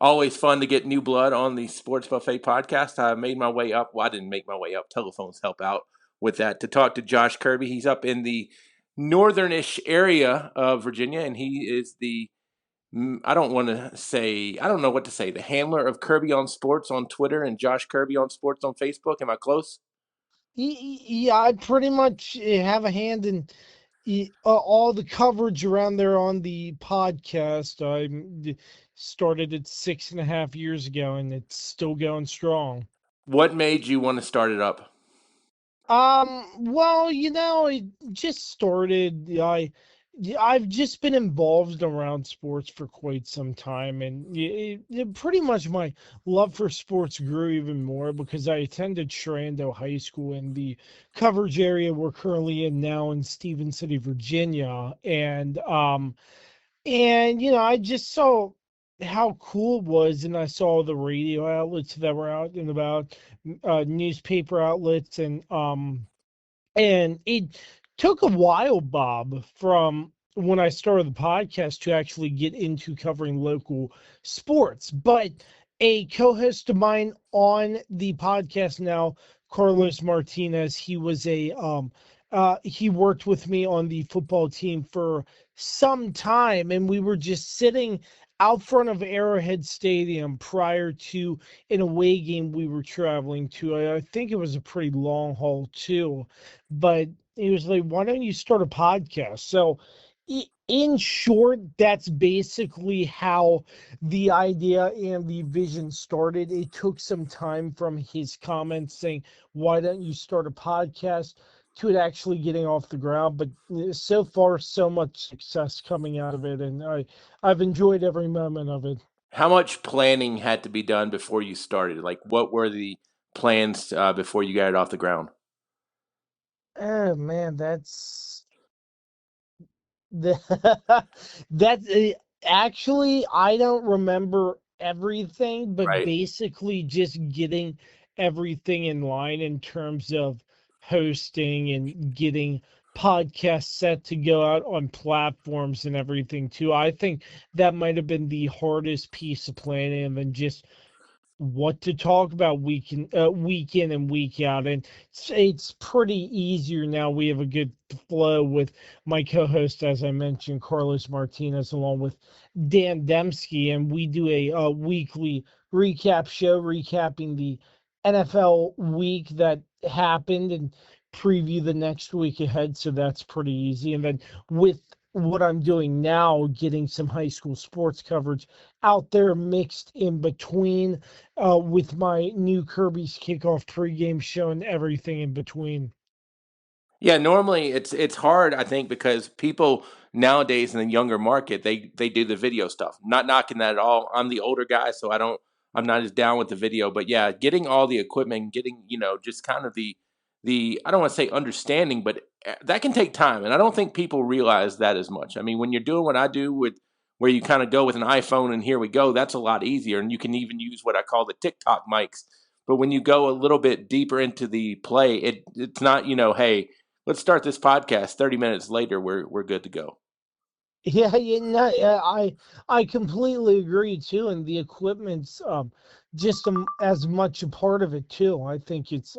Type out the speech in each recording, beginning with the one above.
Always fun to get new blood on the Sports Buffet podcast. I made my way up. Well, I didn't make my way up. Telephones help out with that. To talk to Josh Kirby. He's up in the northernish area of Virginia, and he is the I don't want to say, I don't know what to say, the handler of Kirby on Sports on Twitter and Josh Kirby on Sports on Facebook. Am I close? Yeah, I pretty much have a hand in all the coverage around there on the podcast. Started it 6.5 years ago, and it's still going strong. What made you want to start it up? Well, it just started. I've just been involved around sports for quite some time, and pretty much my love for sports grew even more because I attended Sharando High School in the coverage area we're currently in now in Stephen City, Virginia, and I just saw how cool it was, and I saw the radio outlets that were out and about, newspaper outlets, and it took a while, Bob, from when I started the podcast to actually get into covering local sports. But a co-host of mine on the podcast now, Carlos Martinez, he worked with me on the football team for some time, and we were just sitting out front of Arrowhead Stadium prior to an away game we were traveling to. I think it was a pretty long haul too, but he was like, "Why don't you start a podcast?" So, in short, that's basically how the idea and the vision started. It took some time from his comments saying, "Why don't you start a podcast?" to it actually getting off the ground. But so far, so much success coming out of it, and I've enjoyed every moment of it. How much planning had to be done before you started? Like, what were the plans before you got it off the ground? Oh man, The that's actually I don't remember everything, but Right. basically just getting everything in line in terms of hosting and getting podcasts set to go out on platforms and everything too. I think that might have been the hardest piece of planning, and then just what to talk about week in and week out, and it's pretty easier now. We have a good flow with my co-host, as I mentioned, Carlos Martinez, along with Dan Dembski, and we do a weekly recap show recapping the NFL week that happened and preview the next week ahead. So that's pretty easy. And then with what I'm doing now, getting some high school sports coverage out there mixed in between, with my new Kirby's Kickoff pregame show and everything in between. Yeah, normally it's hard, I think, because people nowadays in the younger market they do the video stuff. Not knocking that at all. I'm the older guy, so I'm not as down with the video. But yeah, getting all the equipment, getting just kind of the I don't want to say understanding, but that can take time, and I don't think people realize that as much. I mean, when you're doing what I do with where you kind of go with an iPhone and here we go, that's a lot easier, and you can even use what I call the TikTok mics. But when you go a little bit deeper into the play, it's not hey, let's start this podcast. 30 minutes later, we're good to go. Yeah, yeah, I completely agree too, and the equipment's just as much a part of it too. I think it's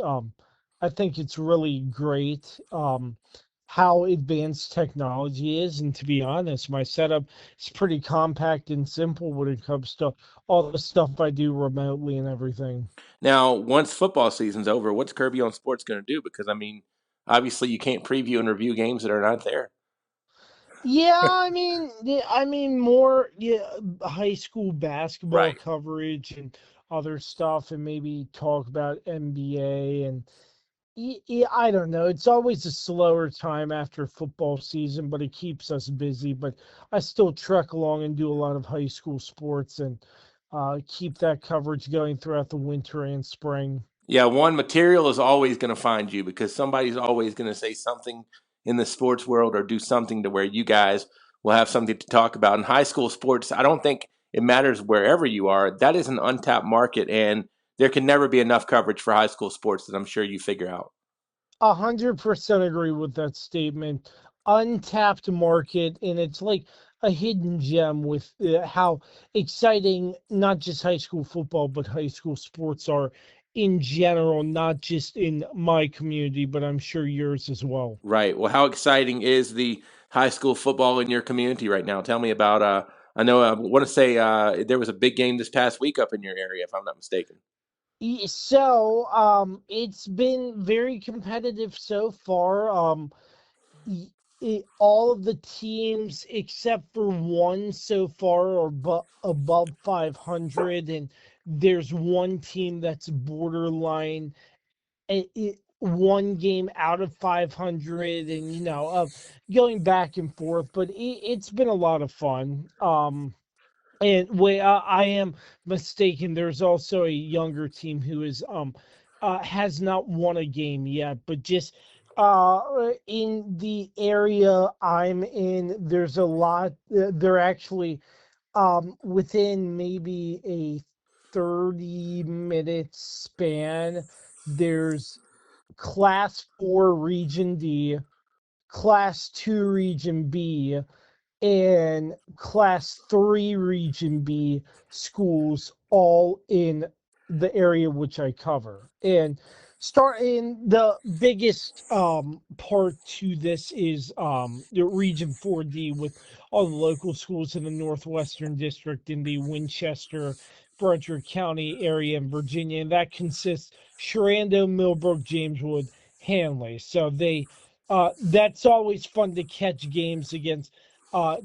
really great how advanced technology is, and to be honest, my setup is pretty compact and simple when it comes to all the stuff I do remotely and everything. Now, once football season's over, what's Kirby on Sports going to do? Because I mean, obviously, you can't preview and review games that are not there. Yeah, I mean more, yeah, high school basketball Right. coverage and other stuff, and maybe talk about NBA and yeah, I don't know. It's always a slower time after football season, but it keeps us busy. But I still trek along and do a lot of high school sports and keep that coverage going throughout the winter and spring. Yeah, one material is always going to find you because somebody's always going to say something in the sports world or do something to where you guys will have something to talk about. In high school sports, I don't think it matters wherever you are. That is an untapped market, and there can never be enough coverage for high school sports that I'm sure you figure out. 100% agree with that statement. Untapped market, and it's like a hidden gem with how exciting not just high school football but high school sports are in general, not just in my community, but I'm sure yours as well. Right. Well, how exciting is the high school football in your community right now? Tell me about. I know. I want to say there was a big game this past week up in your area, if I'm not mistaken. So, it's been very competitive so far. y- all of the teams except for one so far are above 500, and there's one team that's borderline one game out of 500, and going back and forth. But it's been a lot of fun. And wait, I am mistaken. There's also a younger team who has not won a game yet, but just in the area I'm in, there's a lot. They're actually within maybe a 30-minute span. There's Class 4 Region D, Class 2 Region B, and Class 3 Region B schools all in the area which I cover. And starting the biggest part to this is the Region 4D with all the local schools in the Northwestern District in the Winchester, Frederick County area in Virginia. And that consists Sharando, Millbrook, Jameswood, Hanley. So that's always fun to catch games against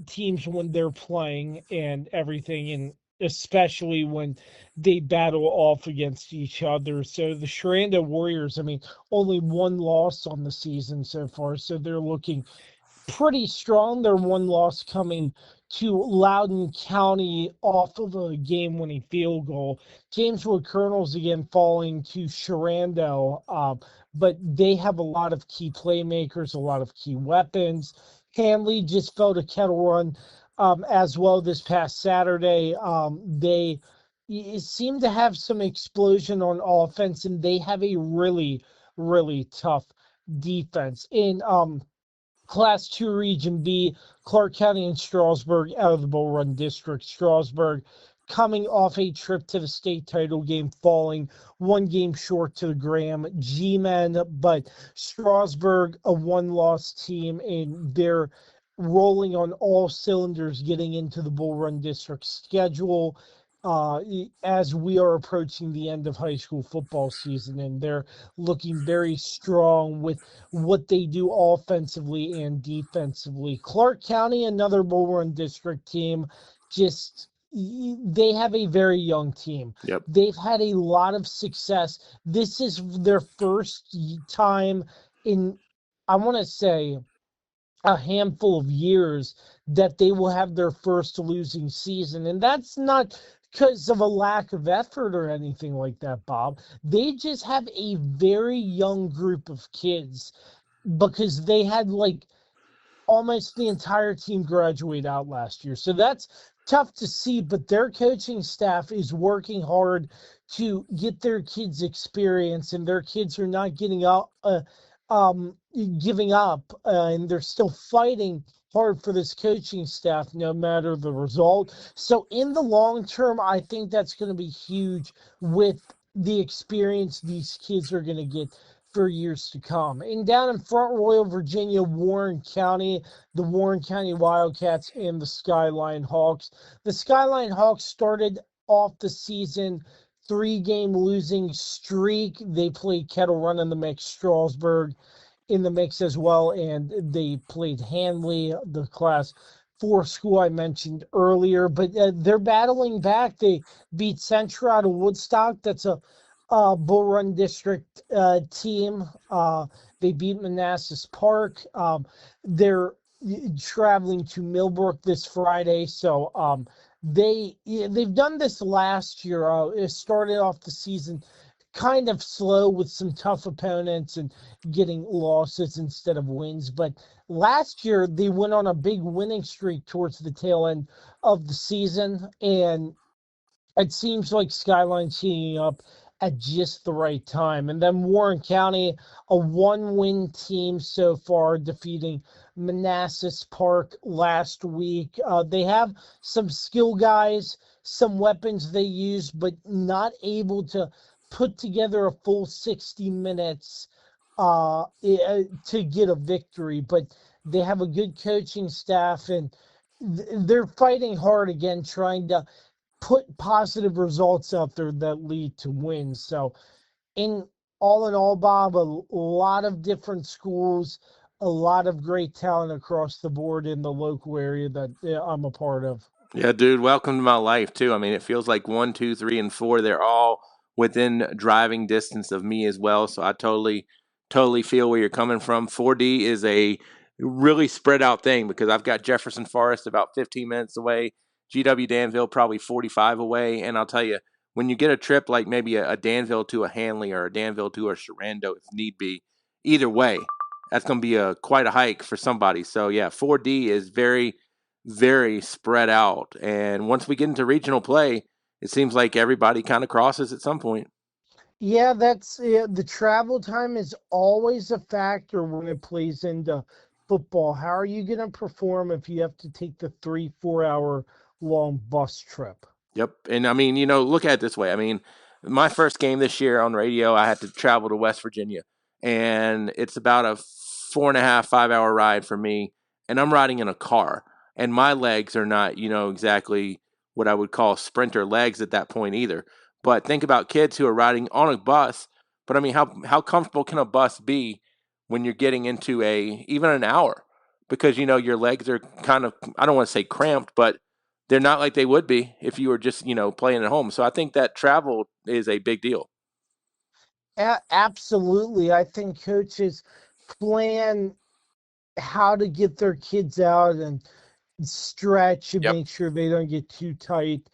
teams when they're playing and everything, and especially when they battle off against each other. So the Sharanda Warriors, I mean, only one loss on the season so far, so they're looking pretty strong. Their one loss coming to Loudoun County off of a game-winning field goal. Jameswood Colonels again falling to Sharando, but they have a lot of key playmakers, a lot of key weapons. Hanley just felt a kettle run as well this past Saturday. They seem to have some explosion on offense, and they have a really, really tough defense. In Class 2 Region B, Clark County and Strasburg out of the Bull Run District. Strasburg coming off a trip to the state title game, falling one game short to the Graham G-Men, but Strasburg, a one-loss team, and they're rolling on all cylinders getting into the Bull Run District schedule. As we are approaching the end of high school football season, and they're looking very strong with what they do offensively and defensively. Clark County, another Bull Run District team, just they have a very young team. Yep. They've had a lot of success. This is their first time in, I want to say, a handful of years that they will have their first losing season. And that's not because of a lack of effort or anything like that, Bob. They just have a very young group of kids because they had like almost the entire team graduate out last year. So that's tough to see, but their coaching staff is working hard to get their kids experience, and their kids are not um, giving up, and they're still fighting hard for this coaching staff no matter the result. So in the long term, I think that's going to be huge with the experience these kids are going to get for years to come. And down in Front Royal, Virginia, Warren County, the Warren County Wildcats and the Skyline Hawks. The Skyline Hawks started off the season 3-game losing streak. They played Kettle Run in the mix, Strasburg in the mix as well, and they played Hanley, the Class 4 school I mentioned earlier. But they're battling back. They beat Central out of Woodstock. That's a Bull Run District team. They beat Manassas Park. They're traveling to Millbrook this Friday, so they've done this last year. It started off the season kind of slow with some tough opponents and getting losses instead of wins. But last year they went on a big winning streak towards the tail end of the season, and it seems like Skyline's heating up at just the right time. And then Warren County, a one-win team so far, defeating Manassas Park last week. They have some skill guys, some weapons they use, but not able to put together a full 60 minutes to get a victory. But they have a good coaching staff, and they're fighting hard again, trying to put positive results out there that lead to wins. So, in in all, Bob, a lot of different schools, a lot of great talent across the board in the local area that I'm a part of. Yeah, dude, welcome to my life too. I mean, it feels like one, two, three, and four. They're all within driving distance of me as well. So I totally feel where you're coming from. 4D is a really spread out thing because I've got Jefferson Forest about 15 minutes away, GW Danville probably 45 away, and I'll tell you, when you get a trip like maybe a Danville to a Hanley or a Danville to a Sharando, if need be, either way, that's going to be a quite a hike for somebody. So yeah, 4D is very spread out. And once we get into regional play, it seems like everybody kind of crosses at some point. Yeah, the travel time is always a factor when it plays into football. How are you going to perform if you have to take the 3 4 hour long bus trip? Yep. And I mean, look at it this way. I mean, my first game this year on radio, I had to travel to West Virginia, and it's about a 4.5, 5 hour ride for me. And I'm riding in a car, and my legs are not, exactly what I would call sprinter legs at that point either. But think about kids who are riding on a bus. But I mean, how comfortable can a bus be when you're getting into even an hour? Because your legs are kind of, I don't want to say cramped, but they're not like they would be if you were just playing at home. So I think that travel is a big deal. Absolutely. I think coaches plan how to get their kids out and stretch and Yep. make sure they don't get too tight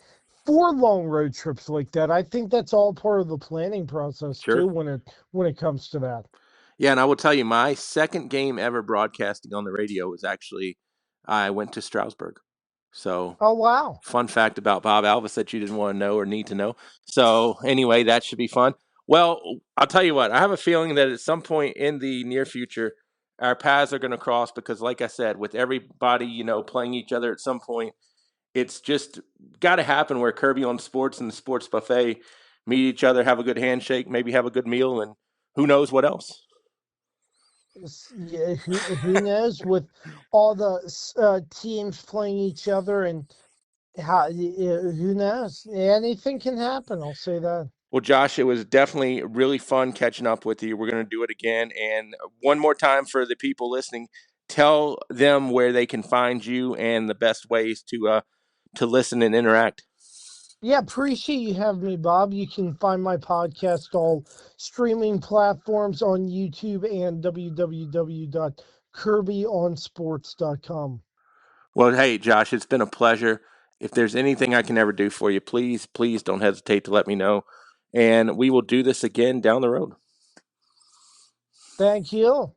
for long road trips like that. I think that's all part of the planning process too Sure. when it comes to that. Yeah, and I will tell you, my second game ever broadcasting on the radio was actually I went to Stroudsburg. So Oh wow. fun fact about Bob Alvis that you didn't want to know or need to know. So anyway, that should be fun. Well, I'll tell you what, I have a feeling that at some point in the near future, our paths are going to cross because, like I said, with everybody playing each other at some point, it's just got to happen where Kirby on Sports and the Sports Buffet meet each other, have a good handshake, maybe have a good meal, and who knows what else. Yeah, who knows with all the teams playing each other and who knows? Anything can happen. I'll say that. Well, Josh, it was definitely really fun catching up with you. We're going to do it again. And one more time for the people listening, tell them where they can find you and the best ways to listen and interact. Yeah, appreciate you having me, Bob. You can find my podcast all streaming platforms on YouTube and www.kirbyonsports.com. Well, hey, Josh, it's been a pleasure. If there's anything I can ever do for you, please don't hesitate to let me know. And we will do this again down the road. Thank you.